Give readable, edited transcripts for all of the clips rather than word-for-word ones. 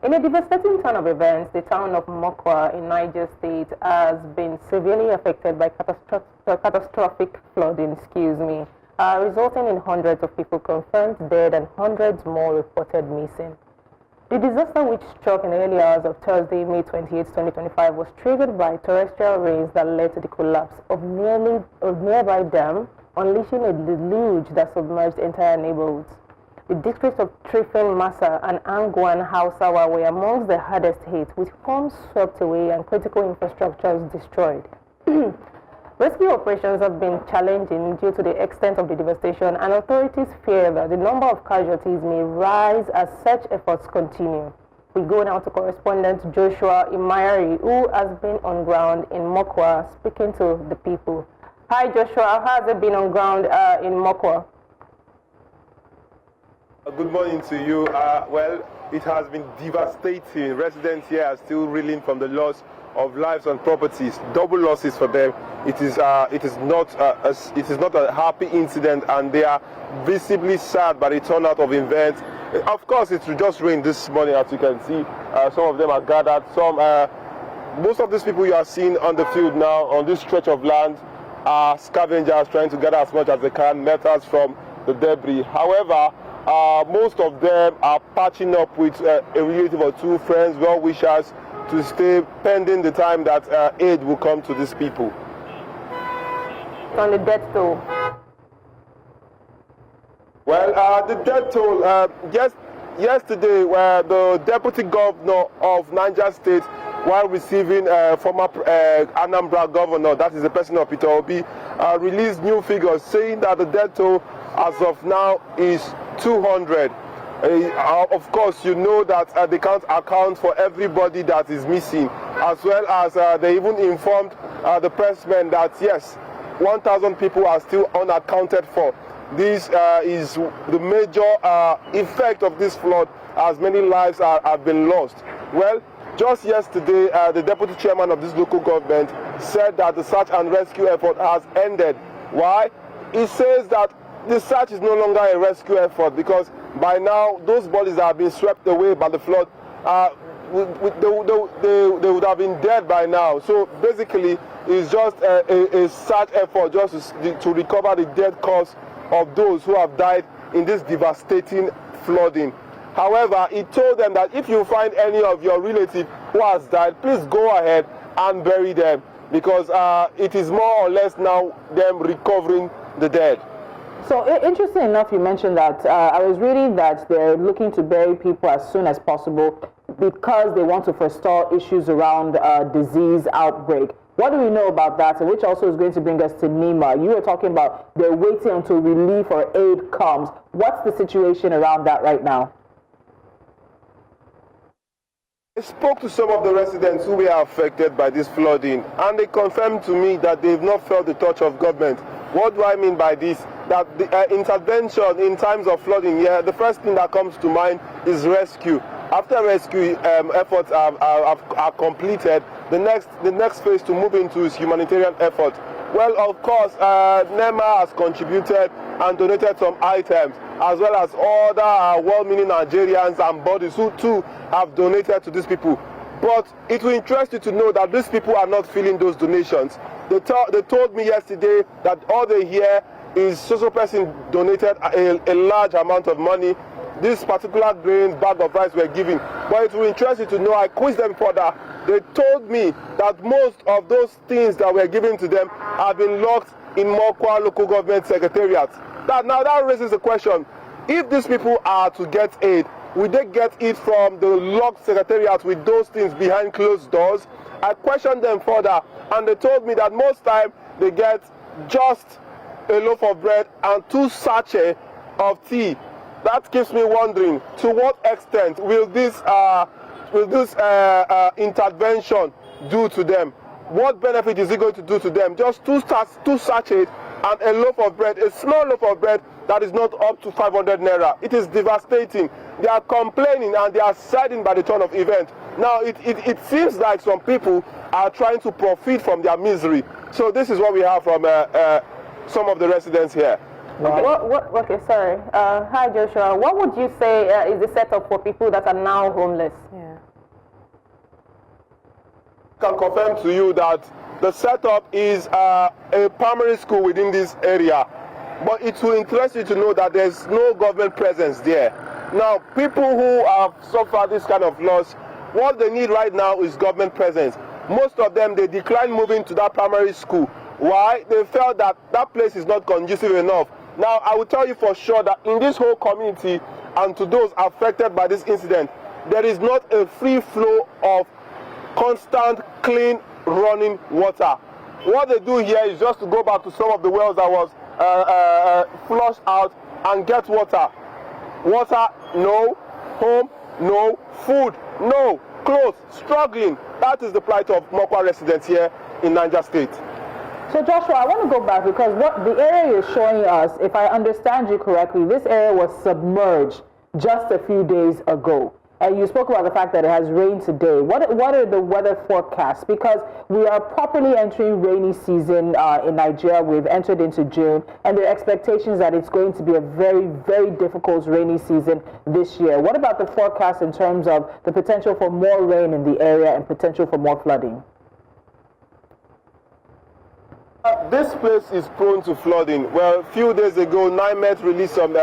In a devastating turn of events, the town of Mokwa in Niger State has been severely affected by catastrophic flooding, resulting in hundreds of people confirmed dead and hundreds more reported missing. The disaster, which struck in the early hours of Thursday, May 28, 2025, was triggered by torrential rains that led to the collapse of a nearby dam, unleashing a deluge that submerged entire neighborhoods. The districts of Tiffin, Maza, and Anguwan, Hausawa were amongst the hardest hit, with homes swept away and critical infrastructures destroyed. Rescue operations have been challenging due to the extent of the devastation, and authorities fear that the number of casualties may rise as such efforts continue. We go now to correspondent Joshua Imarayi, who has been on ground in Mokwa speaking to the people. Hi Joshua, how has it been on ground in Mokwa? Good morning to you. Well, it has been devastating. Residents here are still reeling from the loss of lives and properties, double losses for them. It is not a happy incident, and they are visibly sad by the turnout of events. Of course, it's just rained this morning, as you can see. Some of them are gathered. Most of these people you are seeing on the field now, on this stretch of land, are scavengers trying to gather as much as they can, metals from the debris. However, most of them are patching up with a relative or two, friends, well-wishers, to stay pending the time that aid will come to these people. On the death toll? Well, the death toll, yesterday, the deputy governor of Niger State, while receiving former Anambra governor, that is the person of Peter Obi, released new figures saying that the death toll as of now is 200. Of course, you know that they can't account for everybody that is missing, as well as they even informed the pressmen that yes, 1,000 people are still unaccounted for. This is the major effect of this flood, as many lives have been lost. Well, just yesterday, the deputy chairman of this local government said that the search and rescue effort has ended. Why? He says that the search is no longer a rescue effort, because by now those bodies that have been swept away by the flood, they would have been dead by now. So basically, it's just a search effort just to recover the dead cause of those who have died in this devastating flooding. However, he told them that if you find any of your relatives who has died, please go ahead and bury them, because it is more or less now them recovering the dead. So interesting enough, you mentioned that. I was reading that they're looking to bury people as soon as possible because they want to forestall issues around disease outbreak. What do we know about that, which also is going to bring us to NEMA? You were talking about they're waiting until relief or aid comes. What's the situation around that right now? I spoke to some of the residents who were affected by this flooding, and they confirmed to me that they've not felt the touch of government. What do I mean by this? That the intervention in times of flooding, the first thing that comes to mind is rescue. After rescue efforts are completed, the next phase to move into is humanitarian effort. Well, of course, NEMA has contributed and donated some items, as well as other well-meaning Nigerians and bodies who too have donated to these people. But it will interest you to know that these people are not feeling those donations. They told me yesterday that all they hear is social person donated a large amount of money. This particular grain bag of rice we're giving. But it will interest you to know, I quizzed them further. They told me that most of those things that we're giving to them have been locked in Mokwa local government secretariat. Now that raises the question, if these people are to get aid, will they get it from the locked secretariat with those things behind closed doors? I questioned them further, and they told me that most time they get just a loaf of bread and 2 sachets of tea. That keeps me wondering, to what extent will this intervention do to them? What benefit is it going to do to them? Just 2 sachets and a loaf of bread, a small loaf of bread that is not up to 500 naira. It is devastating. They are complaining and they are saddened by the turn of event. Now, it seems like some people are trying to profit from their misery. So this is what we have from some of the residents here. Okay, sorry. Hi, Joshua. What would you say is the setup for people that are now homeless? Yeah. I can confirm to you that the setup is a primary school within this area, but it will interest you to know that there's no government presence there. Now, people who have suffered this kind of loss, what they need right now is government presence. Most of them, they declined moving to that primary school. Why? They felt that that place is not conducive enough. Now, I will tell you for sure that in this whole community and to those affected by this incident, there is not a free flow of constant, clean, running water. What they do here is just to go back to some of the wells that was flushed out and get water. Water, no. Home, no. Food, no. Clothes, struggling. That is the plight of Mokwa residents here in Niger State. So Joshua, I want to go back because what the area you're showing us, if I understand you correctly, this area was submerged just a few days ago. And you spoke about the fact that it has rained today. What are the weather forecasts? Because we are properly entering rainy season in Nigeria. We've entered into June, and there are expectations that it's going to be a very, very difficult rainy season this year. What about the forecast in terms of the potential for more rain in the area and potential for more flooding? This place is prone to flooding. Well, a few days ago, NEMA released some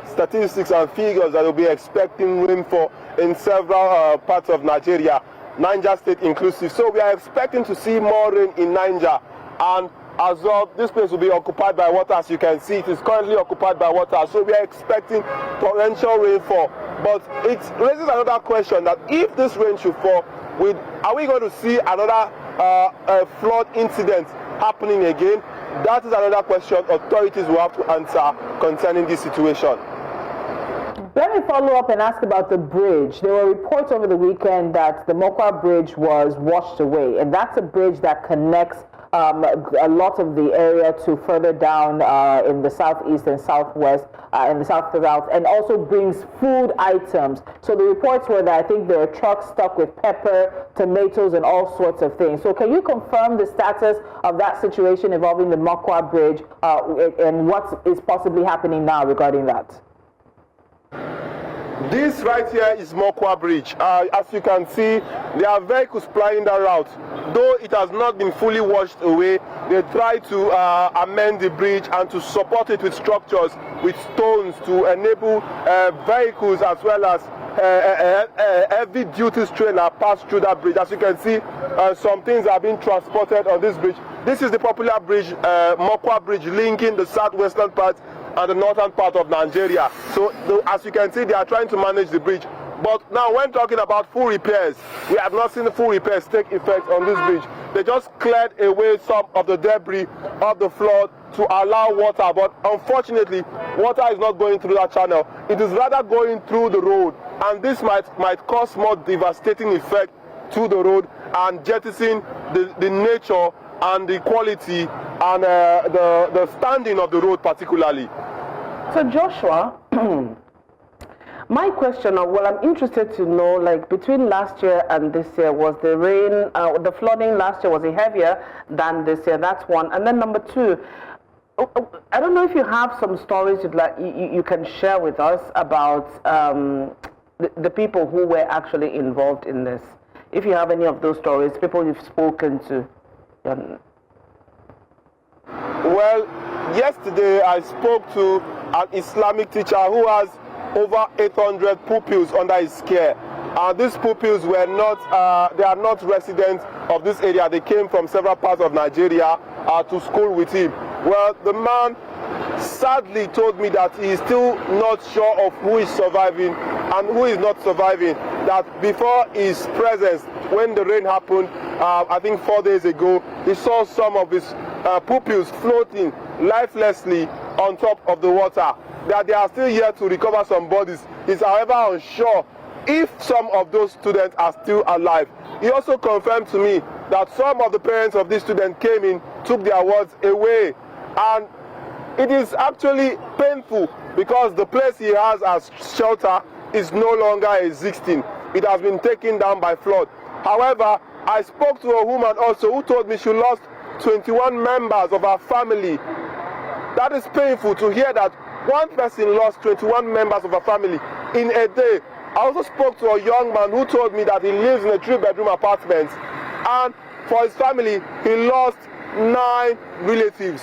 statistics and figures that will be expecting rainfall in several parts of Nigeria, Niger State inclusive. So we are expecting to see more rain in Niger. And as well, this place will be occupied by water. As you can see, it is currently occupied by water. So we are expecting torrential rainfall. But it raises another question that if this rain should fall, are we going to see another flood incident happening again? That is another question authorities will have to answer concerning this situation. Let me follow up and ask about the bridge. There were reports over the weekend that the Mokwa bridge was washed away, and that's a bridge that connects a lot of the area to further down in the southeast and southwest, in the south, and also brings food items. So the reports were that I think there are trucks stuck with pepper, tomatoes, and all sorts of things. So can you confirm the status of that situation involving the Mokwa bridge and what is possibly happening now regarding that? This right here is Mokwa Bridge. As you can see, there are vehicles plying that route. Though it has not been fully washed away, they try to amend the bridge and to support it with structures, with stones to enable vehicles as well as heavy duty trailer pass through that bridge. As you can see, some things are being transported on this bridge. This is the popular bridge, Mokwa Bridge, linking the southwestern part and the northern part of Nigeria. So as you can see, they are trying to manage the bridge. But now when talking about full repairs, we have not seen the full repairs take effect on this bridge. They just cleared away some of the debris of the flood to allow water, but unfortunately water is not going through that channel. It is rather going through the road, and this might cause more devastating effect to the road and jettison the nature and the quality and the standing of the road particularly. So Joshua, my question, well, I'm interested to know, like, between last year and this year, was the rain, the flooding last year, was it heavier than this year? That's one. And then number two, I don't know if you have some stories you can share with us about the people who were actually involved in this. If you have any of those stories, people you've spoken to. Well, yesterday I spoke to an Islamic teacher who has over 800 pupils under his care. These pupils were not, they are not residents of this area. They came from several parts of Nigeria to school with him. Well, the man sadly told me that he is still not sure of who is surviving and who is not surviving. That before his presence, when the rain happened, I think 4 days ago, he saw some of his pupils floating lifelessly on top of the water. That they are still here to recover some bodies. He's however unsure if some of those students are still alive. He also confirmed to me that some of the parents of these students came in, took their words away, and it is actually painful because the place he has as shelter is no longer existing. It has been taken down by flood. However, I spoke to a woman also who told me she lost 21 members of her family That is painful to hear that one person lost 21 members of a family in a day. I also spoke to a young man who told me that he lives in a 3-bedroom apartment, and for his family, he lost 9 relatives.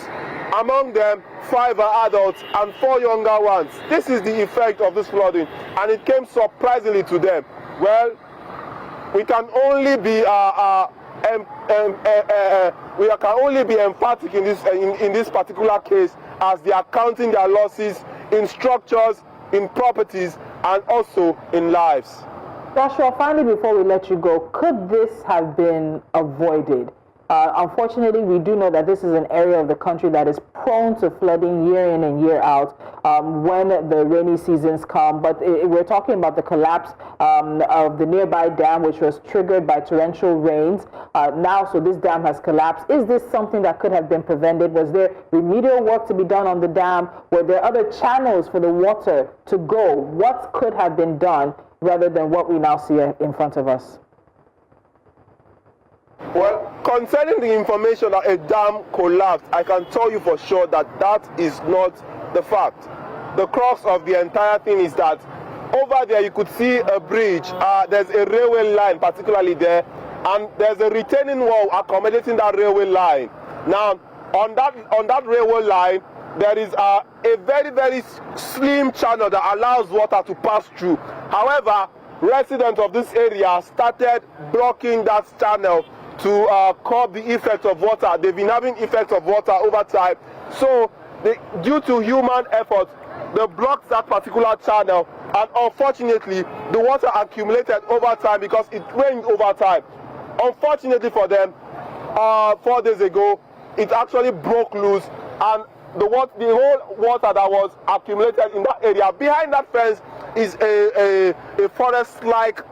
Among them, 5 are adults and 4 younger ones. This is the effect of this flooding, and it came surprisingly to them. Well, we can only be emphatic in this particular case, as they are counting their losses in structures, in properties, and also in lives. Joshua, finally, before we let you go, could this have been avoided? Unfortunately, we do know that this is an area of the country that is prone to flooding year in and year out when the rainy seasons come. But we're talking about the collapse of the nearby dam, which was triggered by torrential rains. Now, so this dam has collapsed. Is this something that could have been prevented? Was there remedial work to be done on the dam? Were there other channels for the water to go? What could have been done rather than what we now see in front of us? Well, concerning the information that a dam collapsed, I can tell you for sure that that is not the fact. The crux of the entire thing is that over there you could see a bridge. There's a railway line particularly there, and there's a retaining wall accommodating that railway line. Now, on that railway line, there is a very, very slim channel that allows water to pass through. However, residents of this area started blocking that channel to curb the effect of water. They've been having effects of water over time. So, due to human effort, they blocked that particular channel, and unfortunately, the water accumulated over time because it rained over time. Unfortunately for them, 4 days ago, it actually broke loose, and the whole water that was accumulated in that area behind that fence is a forest-like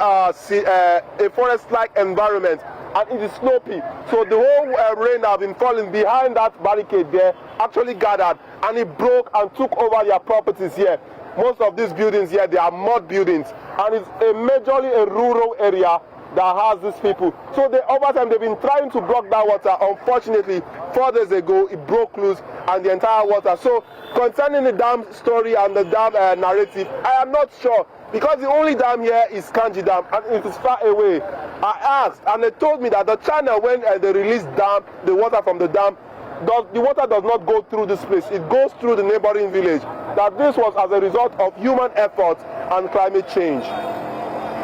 environment, and it is slopey. So the whole rain that has been falling behind that barricade there actually gathered, and it broke and took over their properties here. Most of these buildings here, they are mud buildings, and it's majorly a rural area that has these people. So over time they've been trying to block that water. Unfortunately, 4 days ago it broke loose and the entire water. So concerning the dam story and the dam narrative, I am not sure, because the only dam here is Kanji Dam, and it is far away. I asked, and they told me that the channel, when they release the water from the dam, the water does not go through this place. It goes through the neighboring village. That this was as a result of human effort and climate change.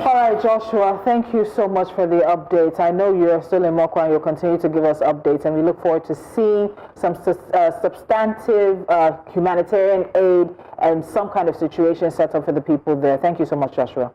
All right, Joshua, thank you so much for the updates. I know you're still in Mokwa and you'll continue to give us updates, and we look forward to seeing some substantive humanitarian aid and some kind of situation set up for the people there. Thank you so much, Joshua.